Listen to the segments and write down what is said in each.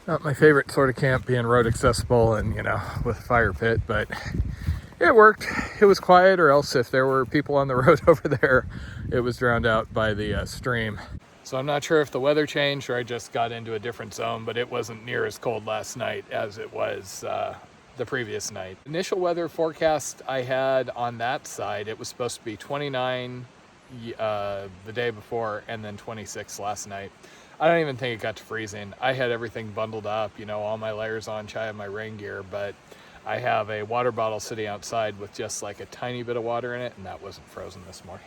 Not my favorite sort of camp, being road accessible and, with a fire pit, but it worked. It was quiet, or else if there were people on the road over there, it was drowned out by the stream. So I'm not sure if the weather changed or I just got into a different zone, but it wasn't near as cold last night as it was the previous night. Initial weather forecast I had on that side, it was supposed to be 29 the day before and then 26 last night. I don't even think it got to freezing. I had everything bundled up, all my layers on, I have my rain gear, but I have a water bottle sitting outside with just like a tiny bit of water in it, and that wasn't frozen this morning.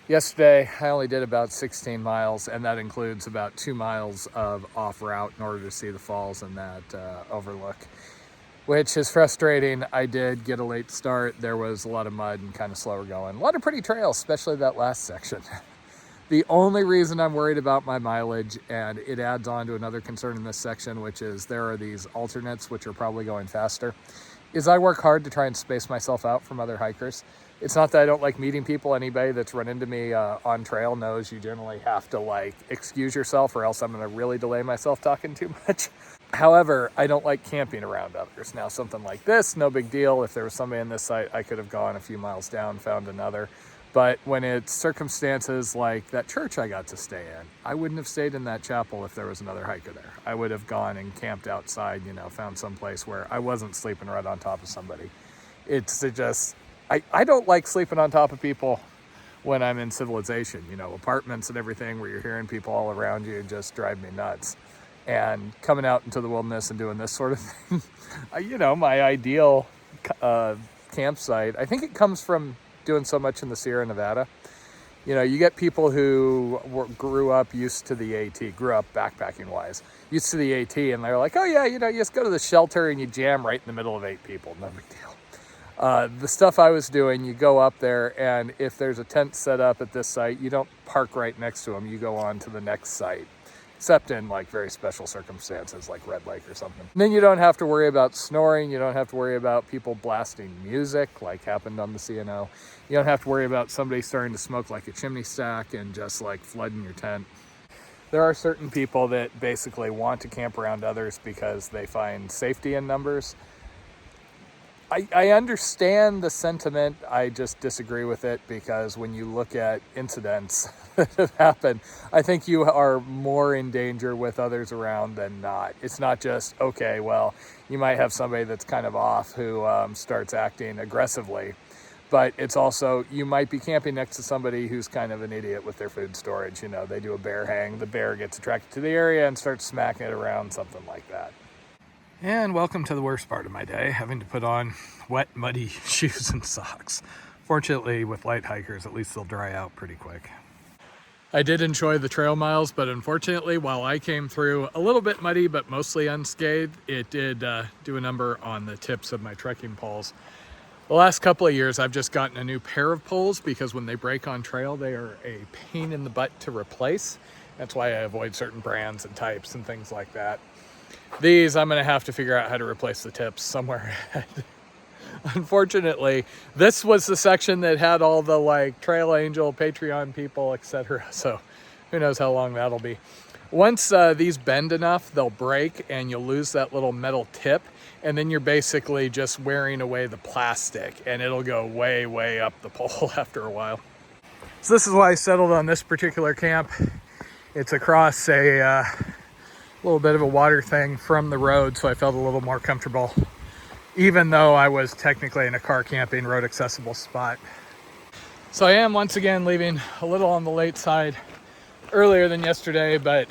Yesterday, I only did about 16 miles, and that includes about 2 miles of off route in order to see the falls and that overlook, which is frustrating. I did get a late start. There was a lot of mud and kind of slower going. A lot of pretty trails, especially that last section. The only reason I'm worried about my mileage, and it adds on to another concern in this section, which is there are these alternates, which are probably going faster, is I work hard to try and space myself out from other hikers. It's not that I don't like meeting people. Anybody that's run into me on trail knows you generally have to excuse yourself, or else I'm going to really delay myself talking too much. However, I don't like camping around others. Now, something like this, no big deal. If there was somebody in this site, I could have gone a few miles down, found another. But when it's circumstances like that church I got to stay in, I wouldn't have stayed in that chapel if there was another hiker there. I would have gone and camped outside, found some place where I wasn't sleeping right on top of somebody. It's just, I don't like sleeping on top of people when I'm in civilization. Apartments and everything where you're hearing people all around you just drive me nuts. And coming out into the wilderness and doing this sort of thing, my ideal campsite, I think it comes from doing so much in the Sierra Nevada. You get people who grew up used to the AT, grew up backpacking wise, used to the AT, and they're like, oh yeah, you just go to the shelter and you jam right in the middle of 8 people, no big deal. The stuff I was doing, you go up there, and if there's a tent set up at this site, you don't park right next to them, you go on to the next site. Except in very special circumstances like Red Lake or something. And then you don't have to worry about snoring. You don't have to worry about people blasting music like happened on the CNO. You don't have to worry about somebody starting to smoke like a chimney stack and just flooding your tent. There are certain people that basically want to camp around others because they find safety in numbers. I understand the sentiment. I just disagree with it because when you look at incidents that have happened, I think you are more in danger with others around than not. It's not just, okay, well, you might have somebody that's kind of off who starts acting aggressively, but it's also, you might be camping next to somebody who's kind of an idiot with their food storage. They do a bear hang, the bear gets attracted to the area and starts smacking it around, something like that. And welcome to the worst part of my day, having to put on wet, muddy shoes and socks. Fortunately, with light hikers, at least they'll dry out pretty quick. I did enjoy the trail miles, but unfortunately, while I came through a little bit muddy, but mostly unscathed, it did do a number on the tips of my trekking poles. The last couple of years, I've just gotten a new pair of poles because when they break on trail, they are a pain in the butt to replace. That's why I avoid certain brands and types and things like that. These, I'm going to have to figure out how to replace the tips somewhere ahead. Unfortunately, this was the section that had all the Trail Angel, Patreon people, etc. So who knows how long that'll be. Once these bend enough, they'll break and you'll lose that little metal tip. And then you're basically just wearing away the plastic and it'll go way, way up the pole after a while. So this is why I settled on this particular camp. It's across a little bit of a water thing from the road, so I felt a little more comfortable, even though I was technically in a car camping road accessible spot. So I am once again leaving a little on the late side, earlier than yesterday, but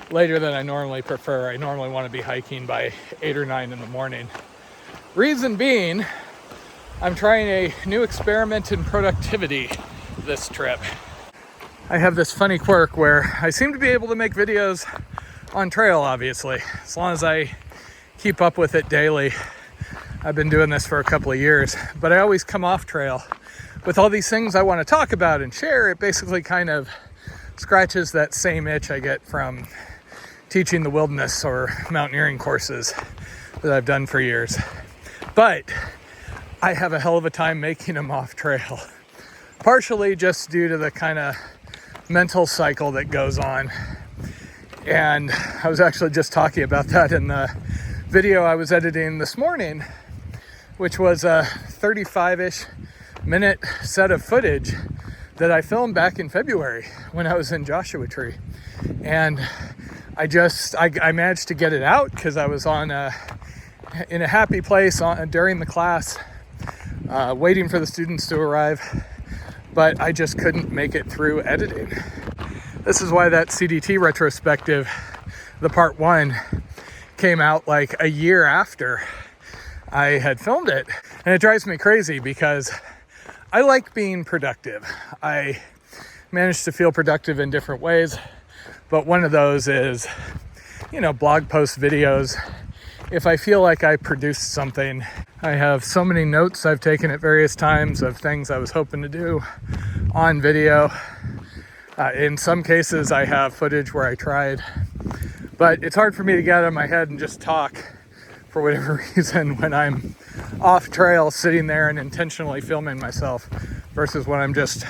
later than I normally prefer. I normally want to be hiking by 8 or 9 in the morning. Reason being, I'm trying a new experiment in productivity this trip. I have this funny quirk where I seem to be able to make videos on trail, obviously, as long as I keep up with it daily. I've been doing this for a couple of years, but I always come off trail with all these things I want to talk about and share. It basically kind of scratches that same itch I get from teaching the wilderness or mountaineering courses that I've done for years. But I have a hell of a time making them off trail, partially just due to the kind of mental cycle that goes on. And I was actually just talking about that in the video I was editing this morning, which was a 35-ish minute set of footage that I filmed back in February when I was in Joshua Tree. And I managed to get it out because I was in a happy place during the class, waiting for the students to arrive, but I just couldn't make it through editing. This is why that CDT retrospective, the part 1, came out like a year after I had filmed it. And it drives me crazy because I like being productive. I managed to feel productive in different ways, but one of those is, blog post videos. If I feel like I produced something, I have so many notes I've taken at various times of things I was hoping to do on video. In some cases, I have footage where I tried, but it's hard for me to get out of my head and just talk for whatever reason when I'm off trail sitting there and intentionally filming myself versus when I'm just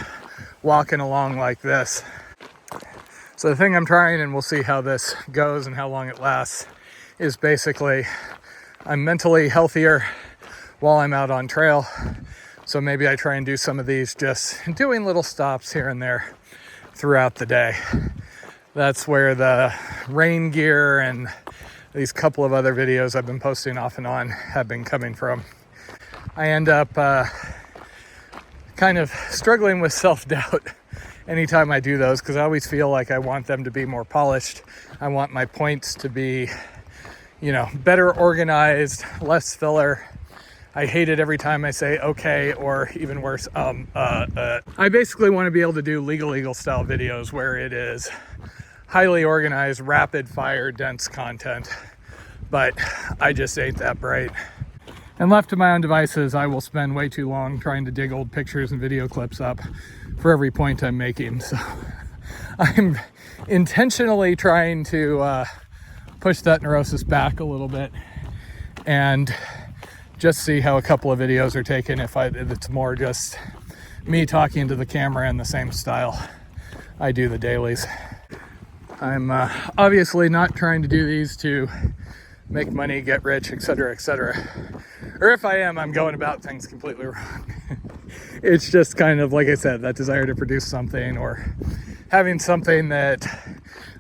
walking along like this. So the thing I'm trying, and we'll see how this goes and how long it lasts, is basically I'm mentally healthier while I'm out on trail. So maybe I try and do some of these just doing little stops here and there throughout the day. That's where the rain gear and these couple of other videos I've been posting off and on have been coming from. I end up kind of struggling with self-doubt anytime I do those because I always feel like I want them to be more polished. I want my points to be, better organized, less filler. I hate it every time I say okay, or even worse, I basically want to be able to do legal style videos where it is highly organized, rapid fire, dense content, but I just ain't that bright. And left to my own devices, I will spend way too long trying to dig old pictures and video clips up for every point I'm making. So I'm intentionally trying to push that neurosis back a little bit and just see how a couple of videos are taken if it's more just me talking to the camera in the same style I do the dailies. I'm obviously not trying to do these to make money, get rich, etc., etc. Or if I am, I'm going about things completely wrong. It's just kind of, like I said, that desire to produce something or having something that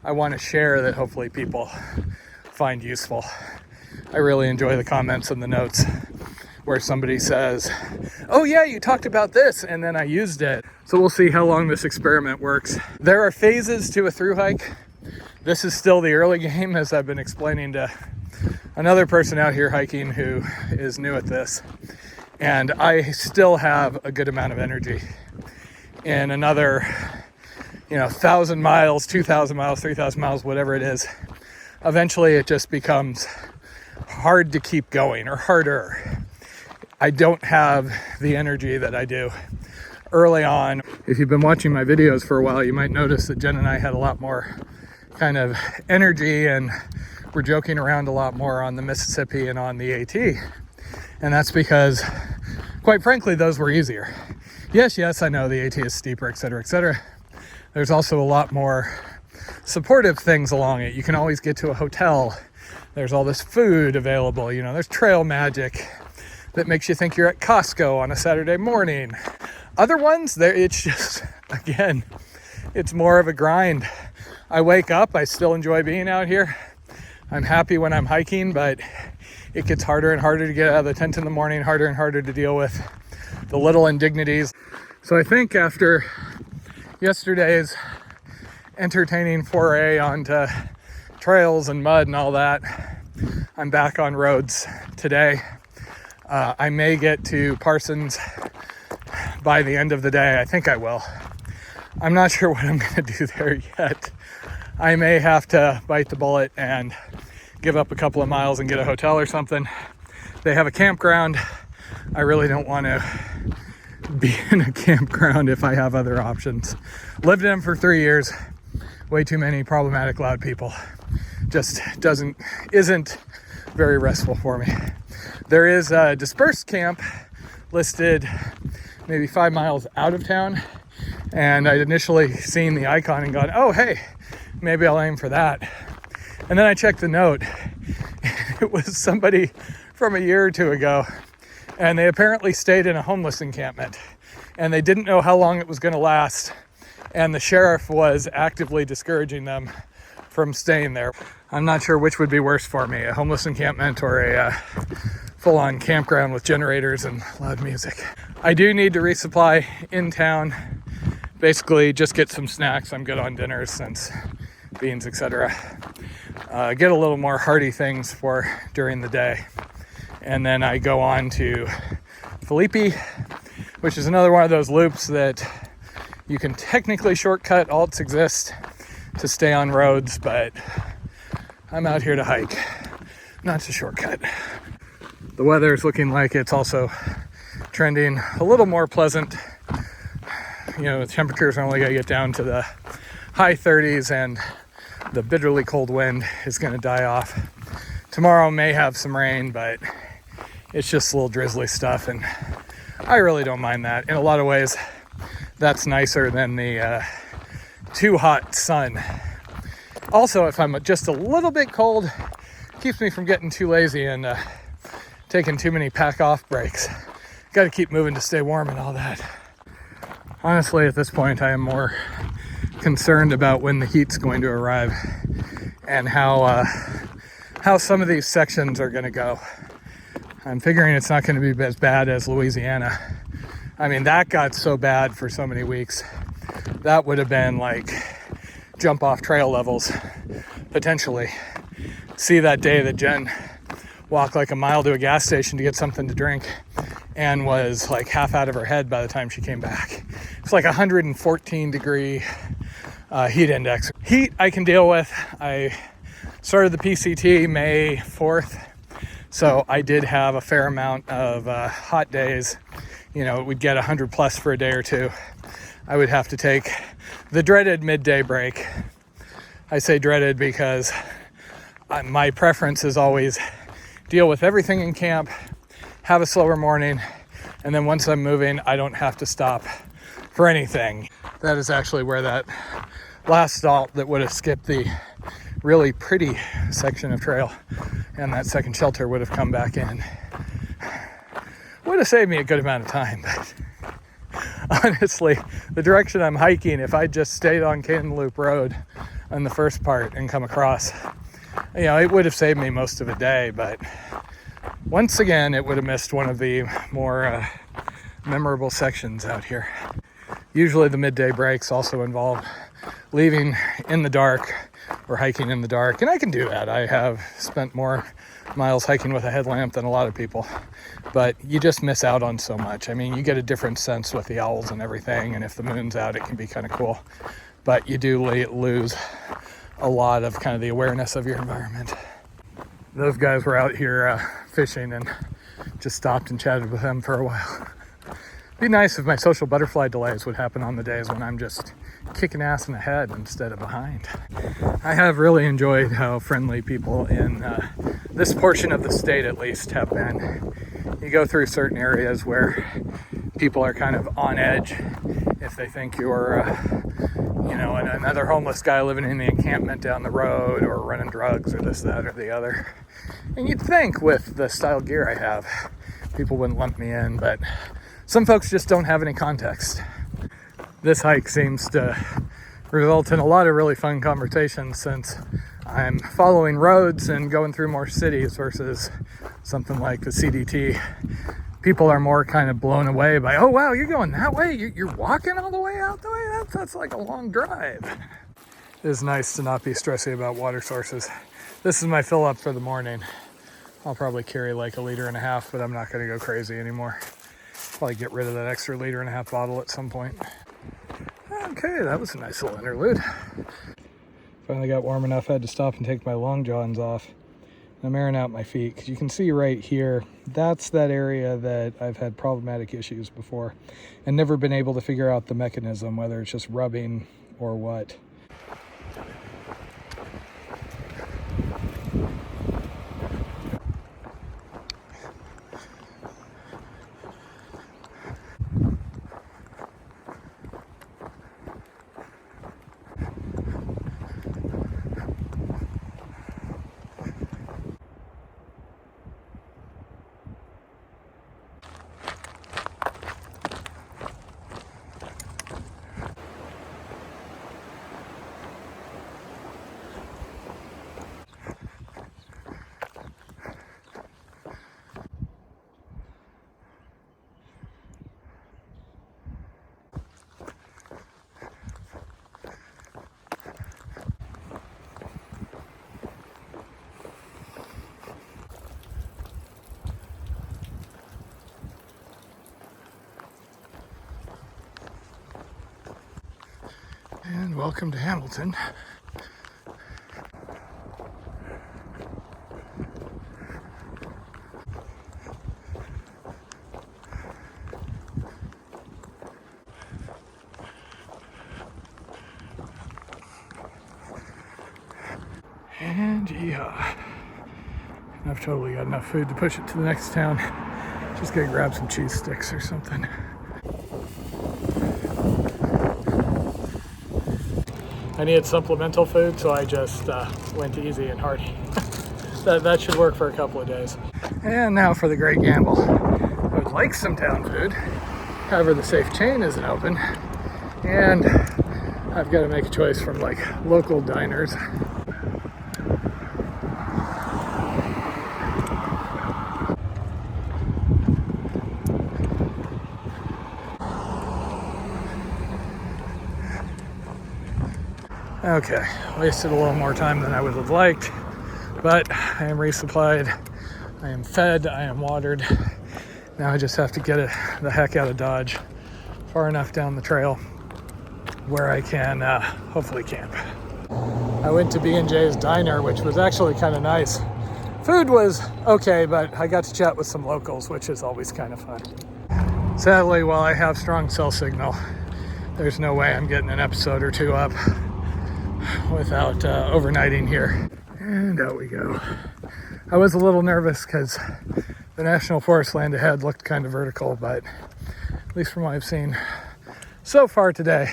I want to share that hopefully people find useful. I really enjoy the comments and the notes where somebody says, oh yeah, you talked about this, and then I used it. So we'll see how long this experiment works. There are phases to a through hike. This is still the early game, as I've been explaining to another person out here hiking who is new at this. And I still have a good amount of energy. In another, 1,000 miles, 2,000 miles, 3,000 miles, whatever it is, eventually it just becomes hard to keep going, or harder. I don't have the energy that I do early on. If you've been watching my videos for a while, you might notice that Jen and I had a lot more kind of energy and we're joking around a lot more on the Mississippi and on the AT. And that's because, quite frankly, those were easier. Yes, I know the AT is steeper, etc., etc. There's also a lot more supportive things along it. You can always get to a hotel. There's all this food available. There's trail magic that makes you think you're at Costco on a Saturday morning. Other ones, it's just, again, it's more of a grind. I wake up, I still enjoy being out here. I'm happy when I'm hiking, but it gets harder and harder to get out of the tent in the morning, harder and harder to deal with the little indignities. So I think after yesterday's entertaining foray onto trails and mud and all that, I'm back on roads today. I may get to Parsons by the end of the day. I think I will. I'm not sure what I'm going to do there yet. I may have to bite the bullet and give up a couple of miles and get a hotel or something. They have a campground. I really don't want to be in a campground if I have other options. Lived in them for 3 years. Way too many problematic loud people. Just isn't very restful for me. There is a dispersed camp listed maybe 5 miles out of town, and I'd initially seen the icon and gone, oh hey, maybe I'll aim for that. And then I checked the note. It was somebody from a year or two ago, and they apparently stayed in a homeless encampment, and they didn't know how long it was going to last, and the sheriff was actively discouraging them from staying there. I'm not sure which would be worse for me, a homeless encampment or a full-on campground with generators and loud music. I do need to resupply in town. Basically just get some snacks. I'm good on dinners since beans, etc. Get a little more hearty things for during the day. And then I go on to Felipe, which is another one of those loops that you can technically shortcut. Alts exist to stay on roads, but I'm out here to hike, not to shortcut. The weather is looking like it's also trending a little more pleasant. You know, the temperatures are only going to get down to the high 30s, and the bitterly cold wind is going to die off. Tomorrow may have some rain, but it's just a little drizzly stuff, and I really don't mind that. In a lot of ways, that's nicer than the too hot sun. Also, if I'm just a little bit cold, keeps me from getting too lazy and taking too many pack off breaks. Got to keep moving to stay warm and all that. Honestly, at this point, I am more concerned about when the heat's going to arrive and how some of these sections are going to go. I'm figuring it's not going to be as bad as Louisiana. I mean, that got so bad for so many weeks. That would have been like jump off trail levels, potentially. See that day that Jen walked like a mile to a gas station to get something to drink and was like half out of her head by the time she came back. It's like 114 degree heat index. Heat I can deal with. I started the PCT May 4th, so I did have a fair amount of hot days. You know, we'd get 100 plus for a day or two. I would have to take the dreaded midday break. I say dreaded because my preference is always deal with everything in camp, have a slower morning, and then once I'm moving, I don't have to stop for anything. That is actually where that last halt that would have skipped the really pretty section of trail and that second shelter would have come back in. Would have saved me a good amount of time, but honestly, the direction I'm hiking, if I just stayed on Cannon Loop Road on the first part and come across, you know, it would have saved me most of a day, but once again, it would have missed one of the more memorable sections out here. Usually the midday breaks also involve leaving in the dark or hiking in the dark, and I can do that. I have spent more miles hiking with a headlamp than a lot of people, but you just miss out on so much. I mean, you get a different sense with the owls and everything, and if the moon's out, it can be kind of cool, but you do lose a lot of kind of the awareness of your environment. Those guys were out here fishing, and just stopped and chatted with them for a while. Be nice if my social butterfly delays would happen on the days when I'm just kicking ass in the head instead of behind. I have really enjoyed how friendly people in this portion of the state at least have been. You go through certain areas where people are kind of on edge if they think you're you know, another homeless guy living in the encampment down the road or running drugs or this, that, or the other. And you'd think with the style gear I have, people wouldn't lump me in, but some folks just don't have any context. This hike seems to result in a lot of really fun conversations since I'm following roads and going through more cities versus something like the CDT. People are more kind of blown away by, oh wow, you're going that way? You're walking all the way out the way? That's like a long drive. It is nice to not be stressing about water sources. This is my fill up for the morning. I'll probably carry like 1.5 liters, but I'm not gonna go crazy anymore. Probably get rid of that extra 1.5 liter bottle at some point. Okay, that was a nice little interlude. Finally got warm enough, I had to stop and take my long johns off. I'm airing out my feet because you can see right here, that's that area that I've had problematic issues before and never been able to figure out the mechanism, whether it's just rubbing or what. And welcome to Hamilton. And yeah, I've totally got enough food to push it to the next town. Just gotta grab some cheese sticks or something. I needed supplemental food, so I just went easy and hearty. that should work for a couple of days. And now for the great gamble. I would like some town food. However, the safe chain isn't open. And I've got to make a choice from like local diners. Okay, wasted a little more time than I would have liked, but I am resupplied, I am fed, I am watered. Now I just have to get the heck out of Dodge, far enough down the trail where I can hopefully camp. I went to B&J's Diner, which was actually kind of nice. Food was okay, but I got to chat with some locals, which is always kind of fun. Sadly, while I have strong cell signal, there's no way I'm getting an episode or two up without overnighting here. And out we go. I was a little nervous because the National Forest land ahead looked kind of vertical, but at least from what I've seen so far today,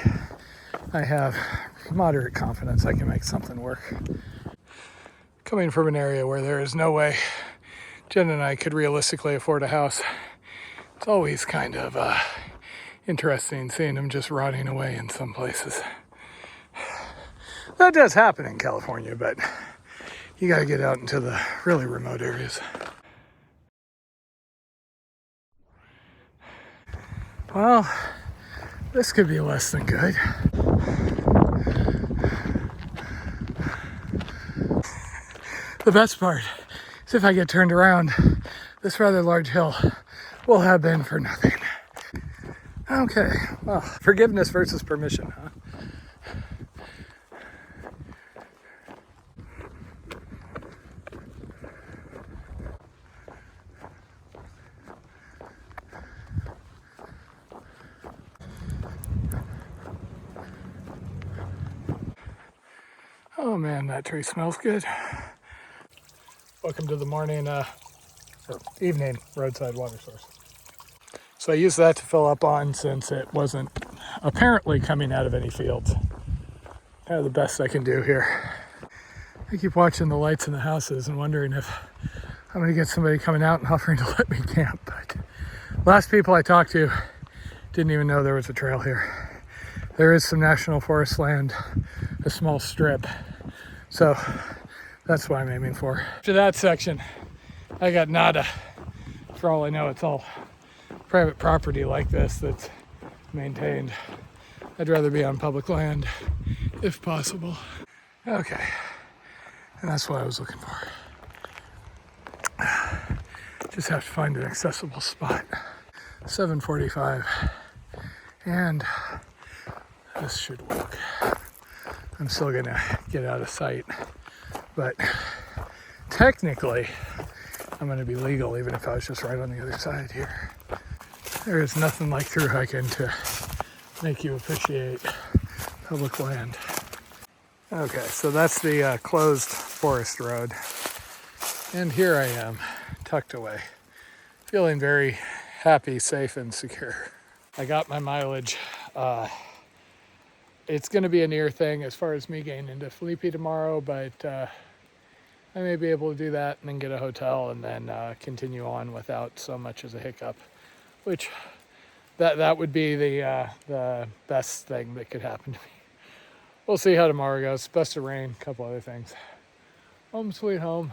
I have moderate confidence I can make something work. Coming from an area where there is no way Jen and I could realistically afford a house, it's always kind of interesting seeing them just rotting away in some places. That does happen in California, but you got to get out into the really remote areas. Well, this could be less than good. The best part is if I get turned around, this rather large hill will have been for nothing. Okay, well, forgiveness versus permission, huh? Oh man, that tree smells good. Welcome to the morning, or evening roadside water source. So I used that to fill up on since it wasn't apparently coming out of any fields. Kind of the best I can do here. I keep watching the lights in the houses and wondering if I'm gonna get somebody coming out and offering to let me camp. But last people I talked to didn't even know there was a trail here. There is some National Forest land, a small strip. So that's what I'm aiming for. To that section, I got nada. For all I know, it's all private property like this that's maintained. I'd rather be on public land if possible. Okay, and that's what I was looking for. Just have to find an accessible spot. 7:45, and this should work. I'm still gonna get out of sight, but technically I'm gonna be legal even if I was just right on the other side here. There is nothing like through hiking to make you appreciate public land. Okay, so that's the closed forest road, and here I am, tucked away, feeling very happy, safe, and secure. I got my mileage. It's going to be a near thing as far as me getting into Felipe tomorrow, but I may be able to do that and then get a hotel and then continue on without so much as a hiccup, which that would be the best thing that could happen to me. We'll see how tomorrow goes. Supposed to rain, a couple other things. Home sweet home.